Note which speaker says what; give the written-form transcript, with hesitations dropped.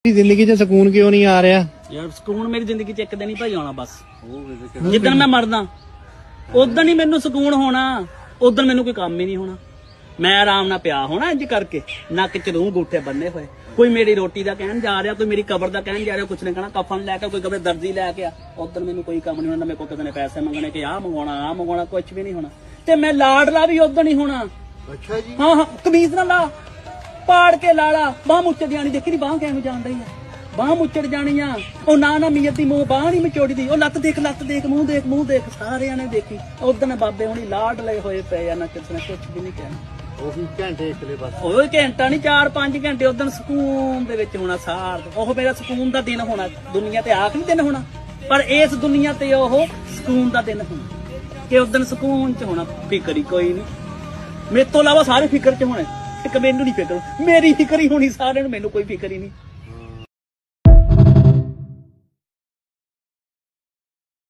Speaker 1: ਜ਼ਿੰਦਗੀ 'ਚ ਸਕੂਨ ਕਿਉਂ ਨਹੀਂ ਆ ਰਿਹਾ
Speaker 2: ਯਾਰ? ਸਕੂਨ ਮੇਰੀ ਜ਼ਿੰਦਗੀ 'ਚ ਇੱਕ ਦਿਨ ਹੀ ਭਾਈ ਆਉਣਾ ਬਸ, ਜਿੱਦਣ ਮੈਂ ਮਰਦਾ ਉਦੋਂ ਹੀ ਮੈਨੂੰ ਸਕੂਨ ਹੋਣਾ। ਉਦੋਂ ਮੈਨੂੰ ਕੋਈ ਕੰਮ ਹੀ ਨਹੀਂ ਹੋਣਾ, ਮੈਂ ਆਰਾਮ ਨਾਲ ਪਿਆ ਹੋਣਾ ਇੰਜ ਕਰਕੇ, ਨੱਕ 'ਚ ਰੂਹ ਗੂਠੇ ਬੰਨੇ ਹੋਏ। ਕੋਈ ਮੇਰੀ ਰੋਟੀ ਦਾ ਕਹਿਣ ਜਾ ਰਿਹਾ, ਕੋਈ ਮੇਰੀ ਕਬਰ ਦਾ ਕਹਿਣ ਜਾ ਰਿਹਾ, ਕੁਛ ਨੇ ਕਹਿਣਾ ਕਫਨ ਲੈ ਕੇ, ਕੋਈ ਕਵੇ ਦਰਜੀ ਲੈ ਕੇ ਆ। ਉਦੋਂ ਮੈਨੂੰ ਕੋਈ ਕੰਮ ਨਹੀਂ ਹੋਣਾ, ਮੇਰੇ ਕੋਲ ਕਿਸੇ ਨੇ ਪੈਸੇ ਮੰਗਣੇ ਕਿ ਆਹ ਮੰਗਵਾਉਣਾ ਕੁਛ ਵੀ ਨਹੀਂ ਹੋਣਾ। ਤੇ ਮੈਂ ਲਾਡਲਾ ਵੀ ਉਦੋਂ ਨਹੀਂ ਹੋਣਾ।
Speaker 1: ਅੱਛਾ ਜੀ।
Speaker 2: ਹਾਂ ਕਮੀਜ਼ ਨਾਲ ਲਾ, ਪਾੜ ਕੇ ਲਾਲਾ, ਬਾਹ ਮੁੱਚੜ ਜਾਣੀ। ਦੇਖੀ ਨੀ ਬਾਹ ਕਿਵੇਂ ਜਾਣ ਰਹੀ ਆ, ਬਾਹ ਮੁੱਚੜ ਜਾਣੀ ਆ। ਉਹ ਨਾ ਮੀਅਤ ਦੀ ਮੂੰਹ ਬਾਹ ਨਹੀਂ ਮਚੋੜੀ ਦੀ, ਉਹ ਲੱਤ ਦੇਖ ਮੂੰਹ ਦੇਖ ਸਾਰਿਆਂ ਨੇ ਦੇਖੀ। ਉਦੋਂ ਬਾਬੇ ਹੁਣੀ ਲਾਡ ਲਏ ਹੋਏ ਪਏ ਆ, ਨਾ ਕਿਸੇ ਨੇ ਕੁਛ ਵੀ ਨਹੀਂ ਕਹਿਣਾ।
Speaker 1: ਉਹੀ ਘੰਟੇ ਇਕਲੇ ਬਸ,
Speaker 2: ਉਹ ਘੰਟਾ ਨਹੀਂ 4-5 ਘੰਟੇ ਉਦੋਂ ਸਕੂਨ ਦੇ ਵਿੱਚ ਹੋਣਾ ਸਾਰ। ਉਹ ਮੇਰਾ ਸਕੂਨ ਦਾ ਦਿਨ ਹੋਣਾ। ਦੁਨੀਆ ਤੇ ਆਖਰੀ ਦਿਨ ਹੋਣਾ, ਪਰ ਇਸ ਦੁਨੀਆ ਤੇ ਉਹ ਸਕੂਨ ਦਾ ਦਿਨ ਹੋਣਾ ਕਿ ਉਦੋਂ ਸਕੂਨ ਚ ਹੋਣਾ। ਫਿਕਰ ਹੀ ਕੋਈ ਨਹੀਂ, ਮੇਰੇ ਤੋਂ ਇਲਾਵਾ ਸਾਰੇ ਫਿਕਰ ਚ ਹੋਣੇ। ਇੱਕ ਮੈਨੂੰ ਨਹੀਂ ਫਿਕਰ, ਮੇਰੀ ਫਿਕਰ ਹੀ ਹੋਣੀ ਸਾਰਿਆਂ ਨੂੰ, ਮੈਨੂੰ ਕੋਈ ਫਿਕਰ ਹੀ ਨਹੀਂ।